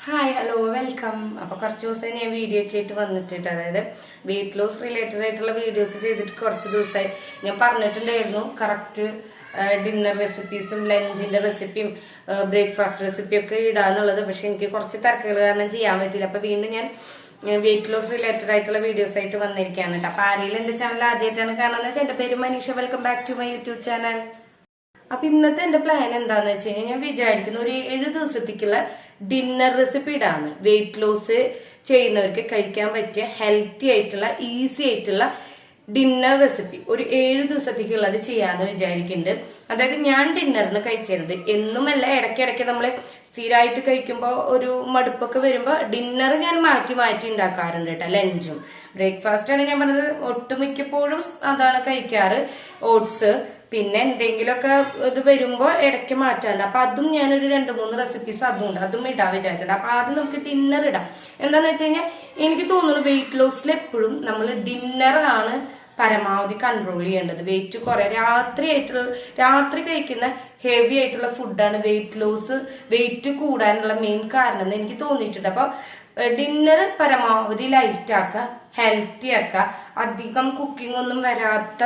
Hi hello welcome. അപ്പോൾ കുറച്ച് ദിവസം ഞാൻ വീഡിയോ ഒക്കെ ആയിട്ട് വന്നിട്ടുണ്ട്. അതായത് വെയിറ്റ് ലോസ് റിലേറ്റഡ് ആയിട്ടുള്ള വീഡിയോസ് ചെയ്തിട്ട് കുറച്ച് ദിവസമായി. ഞാൻ പറഞ്ഞിട്ടുണ്ടായിരുന്നു കറക്റ്റ് ഡിന്നർ റെസിപ്പീസും ലഞ്ചിൻ്റെ റെസിപ്പിയും ബ്രേക്ക്ഫാസ്റ്റ് റെസിപ്പിയും ഒക്കെ ഇടാന്നുള്ളത്. പക്ഷെ എനിക്ക് കുറച്ച് തിരക്കുകൾ കാരണം ചെയ്യാൻ പറ്റില്ല. അപ്പോൾ വീണ്ടും ഞാൻ വെയിറ്റ് ലോസ് റിലേറ്റഡ് ആയിട്ടുള്ള വീഡിയോസ് ആയിട്ട് വന്നിരിക്കുകയാണ് കേട്ടോ. അപ്പോൾ ആരെങ്കിലും എൻ്റെ ചാനൽ ആദ്യമായിട്ടാണ് കാണുന്നത് വെച്ചാൽ എൻ്റെ പേര് Manisha. Welcome back to my YouTube channel. അപ്പൊ ഇന്നത്തെ എന്റെ പ്ലാൻ എന്താന്ന് വെച്ച് കഴിഞ്ഞാൽ ഞാൻ വിചാരിക്കുന്നു ഒരു 7 ദിവസത്തേക്കുള്ള ഡിന്നർ റെസിപ്പി ഇടാണ്. വെയിറ്റ് ലോസ് ചെയ്യുന്നവർക്ക് കഴിക്കാൻ പറ്റിയ ഹെൽത്തി ആയിട്ടുള്ള ഈസി ആയിട്ടുള്ള ഡിന്നർ റെസിപ്പി ഒരു 7 ദിവസത്തേക്കുള്ളത് ചെയ്യാന്ന് വിചാരിക്കുന്നുണ്ട്. അതായത് ഞാൻ ഡിന്നറിന് കഴിച്ചിരുന്നത് എന്നുമല്ല, ഇടയ്ക്കിടയ്ക്ക് നമ്മള് സ്ഥിരമായിട്ട് കഴിക്കുമ്പോൾ ഒരു മടുപ്പൊക്കെ വരുമ്പോൾ ഡിന്നർ ഞാൻ മാറ്റി മാറ്റി ഉണ്ടാക്കാറുണ്ട് കേട്ടോ. ലഞ്ചും ബ്രേക്ക്ഫാസ്റ്റ് ആണ് ഞാൻ പറഞ്ഞത്, ഒട്ടുമിക്കപ്പോഴും അതാണ് കഴിക്കാറ്, ഓട്സ്. പിന്നെ എന്തെങ്കിലുമൊക്കെ ഇത് വരുമ്പോൾ ഇടയ്ക്ക് മാറ്റാറുണ്ട്. അപ്പൊ അതും ഞാനൊരു 2-3 റെസിപ്പീസ് അതും ഇടാൻ വിചാരിച്ചിട്ടുണ്ട്. അപ്പൊ ആദ്യം നമുക്ക് ഡിന്നർ ഇടാം. എന്താന്ന് വെച്ച് കഴിഞ്ഞാൽ എനിക്ക് തോന്നുന്നു വെയിറ്റ് ലോസിൽ എപ്പോഴും നമ്മൾ ഡിന്നറാണ് പരമാവധി കൺട്രോൾ ചെയ്യേണ്ടത്. വെയിറ്റ് കുറെ രാത്രി കഴിക്കുന്ന ഹെവി ആയിട്ടുള്ള ഫുഡാണ് വെയിറ്റ് കൂടാനുള്ള മെയിൻ കാരണം എന്ന് എനിക്ക് തോന്നിയിട്ടുണ്ട്. അപ്പൊ ഡിന്നർ പരമാവധി ലൈറ്റ് ആക്കുക, ഹെൽത്തി ആക്കുക, അധികം കുക്കിംഗ് ഒന്നും വരാത്ത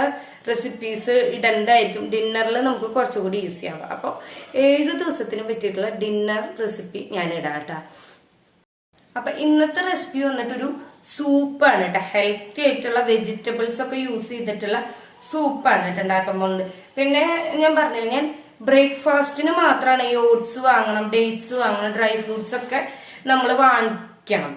റെസിപ്പീസ് ഇടേണ്ടതായിരിക്കും. ഡിന്നറിൽ നമുക്ക് കുറച്ചുകൂടി ഈസി ആവുക. അപ്പോൾ 7 ദിവസത്തിന് പറ്റിയിട്ടുള്ള ഡിന്നർ റെസിപ്പി ഞാൻ ഇടാം കേട്ടോ. അപ്പൊ ഇന്നത്തെ റെസിപ്പി വന്നിട്ടൊരു സൂപ്പാണ് കേട്ടോ. ഹെൽത്തി ആയിട്ടുള്ള വെജിറ്റബിൾസ് ഒക്കെ യൂസ് ചെയ്തിട്ടുള്ള സൂപ്പാണ് കേട്ടോ ഉണ്ടാക്കാൻ പോകുന്നത്. പിന്നെ ഞാൻ പറഞ്ഞില്ല, ഞാൻ ബ്രേക്ക്ഫാസ്റ്റിന് മാത്രമാണ് ഈ ഓട്സ് വാങ്ങണം, ഡേറ്റ്സ് വാങ്ങണം, ഡ്രൈ ഫ്രൂട്ട്സ് ഒക്കെ നമ്മൾ വാങ്ങിക്കണം.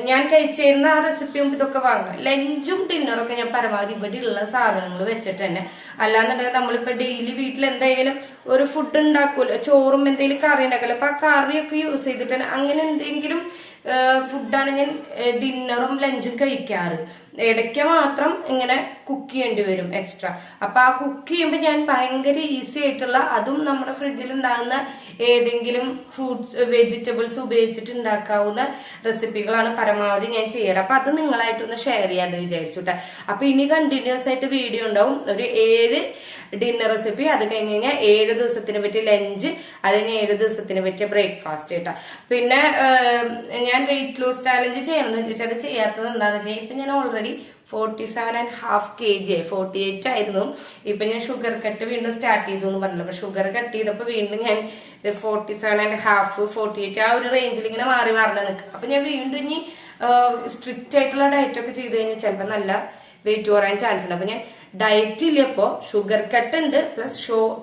ഞാൻ കഴിച്ചിരുന്ന ആ റെസിപ്പിയും ഇതൊക്കെ വാങ്ങണം. ലഞ്ചും ഡിന്നറൊക്കെ ഞാൻ പരമാവധി ഇവിടെ ഉള്ള സാധനങ്ങൾ വെച്ചിട്ട് തന്നെ. അല്ലാന്നുണ്ടെങ്കിൽ നമ്മളിപ്പോ ഡെയിലി വീട്ടിൽ എന്തായാലും ഒരു ഫുഡ് ഉണ്ടാക്കൂല്ലോ, ചോറും എന്തെങ്കിലും കറി ഉണ്ടാക്കല്ലോ. അപ്പൊ ആ കറിയൊക്കെ യൂസ് ചെയ്തിട്ട് തന്നെ അങ്ങനെ എന്തെങ്കിലും ഫുഡാണ് ഞാൻ ഡിന്നറും ലഞ്ചും കഴിക്കാറ്. ഇടയ്ക്ക് മാത്രം ഇങ്ങനെ കുക്ക് ചെയ്യേണ്ടി വരും എക്സ്ട്രാ. അപ്പൊ ആ കുക്ക് ചെയ്യുമ്പോൾ ഞാൻ ഭയങ്കര ഈസി ആയിട്ടുള്ള, അതും നമ്മുടെ ഫ്രിഡ്ജിൽ ഉണ്ടാകുന്ന ഏതെങ്കിലും ഫ്രൂട്ട്സ് വെജിറ്റബിൾസ് ഉപയോഗിച്ചിട്ട് ഉണ്ടാക്കാവുന്ന റെസിപ്പികളാണ് പരമാവധി ഞാൻ ചെയ്യാറ്. അപ്പൊ അത് നിങ്ങളായിട്ടൊന്ന് ഷെയർ ചെയ്യാന്ന് വിചാരിച്ചു കേട്ടോ. അപ്പൊ ഇനി കണ്ടിന്യൂസ് ആയിട്ട് വീഡിയോ ഉണ്ടാവും. ഒരു 7 ഡിന്നർ റെസിപ്പി, അത് കഴിഞ്ഞ് കഴിഞ്ഞാൽ 7 ദിവസത്തിന് പറ്റിയ ലഞ്ച്, അതിന് 7 ദിവസത്തിന് പറ്റിയ ബ്രേക്ക്ഫാസ്റ്റ് കേട്ടോ. പിന്നെ ഞാൻ വെയിറ്റ് ലോസ് ചാലഞ്ച് ചെയ്യണമെന്ന് ചോദിച്ചാൽ അത് ചെയ്യാത്തത് എന്താണെന്ന് വെച്ചാൽ ഇപ്പൊ ഞാൻ ഓൾറെഡി 47.5 kg 48 ആയിരുന്നു. ഇപ്പൊ ഞാൻ ഷുഗർ കട്ട് വീണ്ടും സ്റ്റാർട്ട് ചെയ്തു എന്ന് പറഞ്ഞല്ലോ. അപ്പൊ ഷുഗർ കട്ട് ചെയ്തപ്പോ വീണ്ടും ഞാൻ 47.5 48 ആ ഒരു റേഞ്ചിൽ ഇങ്ങനെ മാറി നിൽക്കുക. അപ്പൊ ഞാൻ വീണ്ടും ഇനി സ്ട്രിക്റ്റ് ആയിട്ടുള്ള ഡയറ്റ് ഒക്കെ ചെയ്ത് കഴിഞ്ഞാൽ ചിലപ്പോൾ നല്ല വെയിറ്റ് കുറയാൻ ചാൻസ് ഉണ്ട്. അപ്പൊ ഞാൻ ഡയറ്റ് ഇല്ല, ഇപ്പോ ഷുഗർ കട്ട് ഉണ്ട്, പ്ലസ്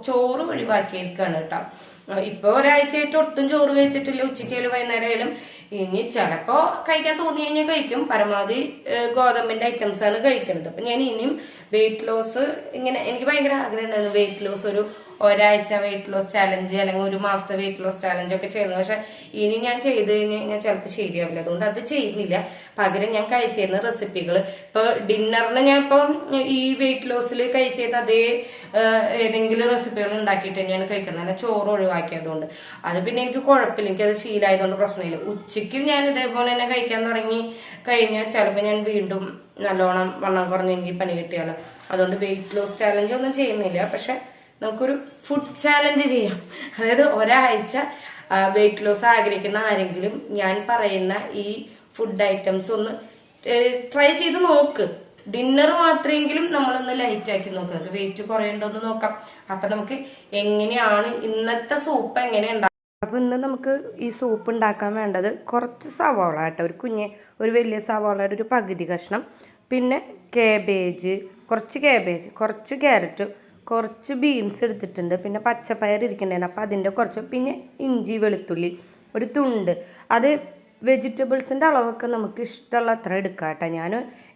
ചോറ് ഒഴിവാക്കിയിരിക്കാണ് കേട്ടോ. ഇപ്പൊ ഒരാഴ്ചയായിട്ട് ഒട്ടും ചോറ് കഴിച്ചിട്ടില്ല, ഉച്ചയ്ക്കായാലും വൈകുന്നേരമായാലും. ഇനി ചിലപ്പോ കഴിക്കാൻ തോന്നി കഴിഞ്ഞാൽ കഴിക്കും. പരമാവധി ഗോതമ്പിന്റെ ഐറ്റംസ് ആണ് കഴിക്കുന്നത്. അപ്പൊ ഞാൻ ഇനിയും വെയിറ്റ് ലോസ് ഇങ്ങനെ, എനിക്ക് ഭയങ്കര ആഗ്രഹം ഉണ്ടായിരുന്നു വെയിറ്റ് ലോസ്, ഒരാഴ്ച വെയിറ്റ് ലോസ് ചാലഞ്ച് അല്ലെങ്കിൽ 1 മാസത്തെ വെയിറ്റ് ലോസ് ചാലഞ്ച് ഒക്കെ ചെയ്യുന്നത്. പക്ഷെ ഇനി ഞാൻ ചെയ്ത് കഴിഞ്ഞാൽ ചിലപ്പോൾ ശരിയാവില്ല. അതുകൊണ്ട് അത് ചെയ്യുന്നില്ല. പകരം ഞാൻ കഴിച്ചിരുന്ന റെസിപ്പികൾ ഇപ്പൊ ഡിന്നറിന് ഞാൻ ഇപ്പം ഈ വെയിറ്റ് ലോസിൽ കഴിച്ചിരുന്ന അതേ ഏതെങ്കിലും റെസിപ്പികൾ ഉണ്ടാക്കിയിട്ട് തന്നെയാണ് കഴിക്കുന്നത്. അല്ല ചോറ് ഒഴിവാക്കിയതുകൊണ്ട് അത് പിന്നെ എനിക്ക് കുഴപ്പമില്ല, എനിക്കത് ശീലമായതുകൊണ്ട് പ്രശ്നമില്ല. ഉച്ചയ്ക്ക് ഞാൻ ഇതേപോലെ തന്നെ കഴിക്കാൻ തുടങ്ങി കഴിഞ്ഞാൽ ചിലപ്പോൾ ഞാൻ വീണ്ടും നല്ലോണം വണ്ണം കുറഞ്ഞ് എനിക്ക് പണി കിട്ടിയാലോ. അതുകൊണ്ട് വെയിറ്റ് ലോസ് ചാലഞ്ച് ഒന്നും ചെയ്യുന്നില്ല. പക്ഷെ നമുക്കൊരു ഫുഡ് ചാലഞ്ച് ചെയ്യാം. അതായത് ഒരാഴ്ച വെയിറ്റ് ലോസ് ആഗ്രഹിക്കുന്ന ആരെങ്കിലും ഞാൻ പറയുന്ന ഈ ഫുഡ് ഐറ്റംസ് ഒന്ന് ട്രൈ ചെയ്ത് നോക്ക്. ഡിന്നർ മാത്രമെങ്കിലും നമ്മളൊന്ന് ലൈറ്റ് ആക്കി നോക്കുക, വെയിറ്റ് കുറയണ്ടോന്ന് നോക്കാം. അപ്പൊ നമുക്ക് എങ്ങനെയാണ് ഇന്നത്തെ സൂപ്പ് എങ്ങനെ ഉണ്ടാക്കാം. അപ്പൊ ഇന്ന് നമുക്ക് ഈ സൂപ്പ് ഉണ്ടാക്കാൻ വേണ്ടത് കുറച്ച് സവാള കേട്ടോ, ഒരു വലിയ സവാളയുടെ ഒരു പകുതി കഷ്ണം, പിന്നെ കുറച്ച് കാബേജ്, കുറച്ച് ക്യാരറ്റ്, കുറച്ച് ബീൻസ് എടുത്തിട്ടുണ്ട്, പിന്നെ പച്ചപ്പയർ ഇരിക്കണ്ടായിരുന്നു അപ്പം അതിൻ്റെ കുറച്ച്, പിന്നെ ഇഞ്ചി വെളുത്തുള്ളി ഒരു തുണ്ട്. അത് വെജിറ്റബിൾസിൻ്റെ അളവൊക്കെ നമുക്ക് ഇഷ്ടമുള്ള അത്ര എടുക്കാം കേട്ടോ. ഞാൻ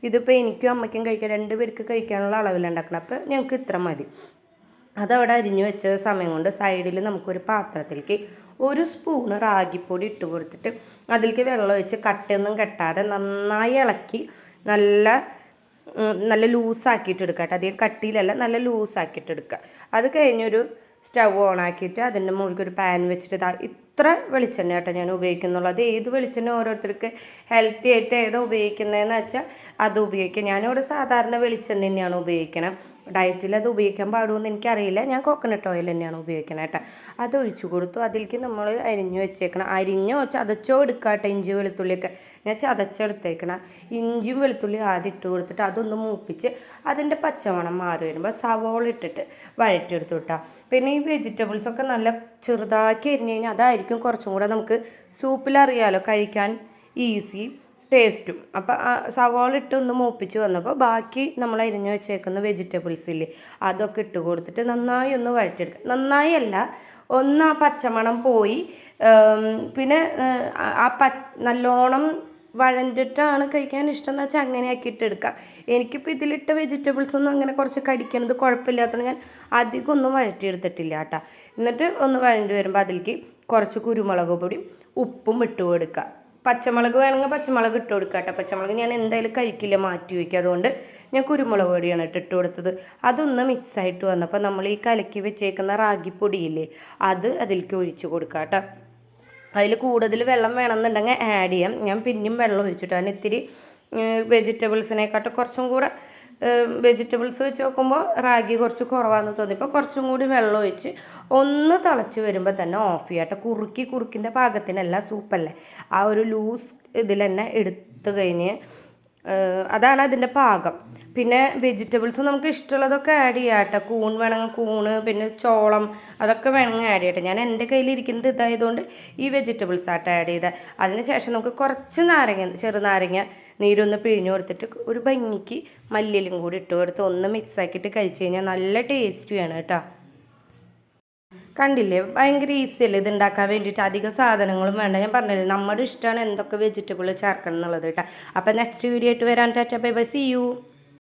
ഇതിപ്പോൾ എനിക്കും അമ്മയ്ക്കും കഴിക്കാൻ 2 പേർക്ക് കഴിക്കാനുള്ള അളവിലുണ്ടാക്കണം. അപ്പോൾ ഞങ്ങൾക്ക് ഇത്ര മതി. അതവിടെ അരിഞ്ഞു വെച്ച സമയം കൊണ്ട് സൈഡിൽ നമുക്കൊരു പാത്രത്തിലേക്ക് 1 സ്പൂണ് റാഗിപ്പൊടി ഇട്ട് കൊടുത്തിട്ട് അതിലേക്ക് വെള്ളം ഒഴിച്ച് കട്ടയൊന്നും കെട്ടാതെ നന്നായി ഇളക്കി നല്ല ലൂസാക്കിയിട്ട് എടുക്കുക കേട്ടോ. അധികം കട്ടിയിലല്ല, നല്ല ലൂസാക്കിയിട്ട് എടുക്കുക. അത് കഴിഞ്ഞൊരു സ്റ്റവ് ഓൺ ആക്കിയിട്ട് അതിൻ്റെ മുകളിൽ ഒരു പാൻ വെച്ചിട്ട് ഇത്ര വെളിച്ചെണ്ണ കേട്ടോ ഞാൻ ഉപയോഗിക്കുന്നുള്ളൂ. അത് ഏത് വെളിച്ചെണ്ണ ഓരോരുത്തർക്ക് ഹെൽത്തി ആയിട്ട് ഏതോ ഉപയോഗിക്കുന്നതെന്ന് വെച്ചാൽ അത് ഉപയോഗിക്കുക. ഞാനിവിടെ സാധാരണ വെളിച്ചെണ്ണ തന്നെയാണ് ഉപയോഗിക്കണം. ഡയറ്റിൽ അത് ഉപയോഗിക്കാൻ പാടുമെന്ന് എനിക്കറിയില്ല. ഞാൻ കോക്കനട്ട് ഓയിൽ തന്നെയാണ് ഉപയോഗിക്കുന്നത് കേട്ടോ. അത് ഒഴിച്ചു കൊടുത്തു. അതിലേക്ക് നമ്മൾ അരിഞ്ഞു വെച്ചേക്കണം. അരിഞ്ഞോ ചതച്ചോ എടുക്കാട്ടെ ഇഞ്ചി വെളുത്തുള്ളിയൊക്കെ. ഞാൻ ചതച്ചെടുത്തേക്കണം. ഇഞ്ചിയും വെളുത്തുള്ളി ആദ്യം ഇട്ട് കൊടുത്തിട്ട് അതൊന്ന് മൂപ്പിച്ച് അതിൻ്റെ പച്ചമണം മാറി വരുമ്പോൾ സവോള ഇട്ടിട്ട് വഴറ്റിയെടുത്തു കേട്ടോ. പിന്നെ ഈ വെജിറ്റബിൾസൊക്കെ നല്ല ചെറുതാക്കി അരിഞ്ഞ് കഴിഞ്ഞാൽ അതായിരിക്കും കുറച്ചും കൂടെ നമുക്ക് സൂപ്പിലറിയാലോ കഴിക്കാൻ ഈസി ടേസ്റ്റും. അപ്പം സവാള ഇട്ട് ഒന്ന് മൂപ്പിച്ച് വന്നപ്പോൾ ബാക്കി നമ്മൾ അരിഞ്ഞു വെച്ചേക്കുന്ന വെജിറ്റബിൾസ് ഇല്ലേ അതൊക്കെ ഇട്ട് കൊടുത്തിട്ട് നന്നായി ഒന്ന് വഴറ്റിയെടുക്കുക. നന്നായി അല്ല, ഒന്ന് ആ പച്ചമണം പോയി. പിന്നെ നല്ലോണം വഴഞ്ഞിട്ടാണ് കഴിക്കാൻ ഇഷ്ടം എന്ന് വെച്ചാൽ അങ്ങനെ ആക്കിയിട്ട് എടുക്കാം. എനിക്കിപ്പോൾ ഇതിലിട്ട വെജിറ്റബിൾസ് ഒന്നും അങ്ങനെ കുറച്ച് കടിക്കണത് കുഴപ്പമില്ലാത്തതുകൊണ്ട് ഞാൻ അധികം ഒന്നും വഴറ്റിയെടുത്തിട്ടില്ല കേട്ടോ. എന്നിട്ട് ഒന്ന് വഴണ്ടി വരുമ്പോൾ അതിലേക്ക് കുറച്ച് കുരുമുളക് പൊടിയും ഉപ്പും ഇട്ട് കൊടുക്കുക. പച്ചമുളക് വേണമെങ്കിൽ പച്ചമുളക് ഇട്ട് കൊടുക്കുക കേട്ടോ. പച്ചമുളക് ഞാൻ എന്തായാലും കഴിക്കില്ല, മാറ്റി വയ്ക്കുക. അതുകൊണ്ട് ഞാൻ കുരുമുളക് പൊടിയാണ് ഇട്ട് കൊടുത്തത്. അതൊന്ന് മിക്സായിട്ട് വന്നപ്പോൾ നമ്മൾ ഈ കലക്കി വെച്ചേക്കുന്ന റാഗിപ്പൊടിയില്ലേ അത് അതിലേക്ക് ഒഴിച്ച് കൊടുക്കുക കേട്ടോ. അതിൽ കൂടുതൽ വെള്ളം വേണമെന്നുണ്ടെങ്കിൽ ആഡ് ചെയ്യാം. ഞാൻ പിന്നെയും വെള്ളം ഒഴിച്ചിട്ടാണ്. ഇത്തിരി വെജിറ്റബിൾസിനെക്കാട്ടും കുറച്ചും കൂടെ വെജിറ്റബിൾസ് വെച്ച് നോക്കുമ്പോൾ റാഗി കുറച്ച് കുറവാണെന്ന് തോന്നിയപ്പോൾ കുറച്ചും കൂടി വെള്ളം ഒഴിച്ച് ഒന്ന് തിളച്ച് വരുമ്പോൾ തന്നെ ഓഫ് ചെയ്യാട്ടെ. കുറുക്കിൻ്റെ പാകത്തിനല്ല, സൂപ്പല്ലേ, ആ ഒരു ലൂസ് ഇതിൽ തന്നെ എടുത്തു കഴിഞ്ഞ് അതാണ് അതിൻ്റെ പാകം. പിന്നെ വെജിറ്റബിൾസ് നമുക്ക് ഇഷ്ടമുള്ളതൊക്കെ ആഡ് ചെയ്യാം കേട്ടോ. കൂൺ വേണമെങ്കിൽ കൂണ്, പിന്നെ ചോളം അതൊക്കെ വേണമെങ്കിൽ ആഡ് ചെയ്യട്ടെ. ഞാൻ എൻ്റെ കയ്യിലിരിക്കുന്നത് ഇതായതുകൊണ്ട് ഈ വെജിറ്റബിൾസ് ആയിട്ട് ആഡ് ചെയ്ത് അതിന് ശേഷം നമുക്ക് കുറച്ച് ചെറുനാരങ്ങ നീരൊന്ന് പിഴിഞ്ഞു കൊടുത്തിട്ട് ഒരു ഭംഗിക്ക് മല്ലിയിലും കൂടി ഇട്ട് കൊടുത്ത് ഒന്ന് മിക്സാക്കിയിട്ട് കഴിച്ച് കഴിഞ്ഞാൽ നല്ല ടേസ്റ്റിയാണ് കേട്ടോ. കണ്ടില്ലേ, ഭയങ്കര ഈസി അല്ലേ ഇത് ഉണ്ടാക്കാൻ വേണ്ടിയിട്ട്. അധികം സാധനങ്ങളും വേണ്ട. ഞാൻ പറഞ്ഞില്ലേ നമ്മുടെ ഇഷ്ടമാണ് എന്തൊക്കെ വെജിറ്റബിൾ ചേർക്കണം എന്നുള്ളത് കേട്ടോ. അപ്പം നെക്സ്റ്റ് വീഡിയോ ആയിട്ട് വരാൻ. Tata bye bye, see U.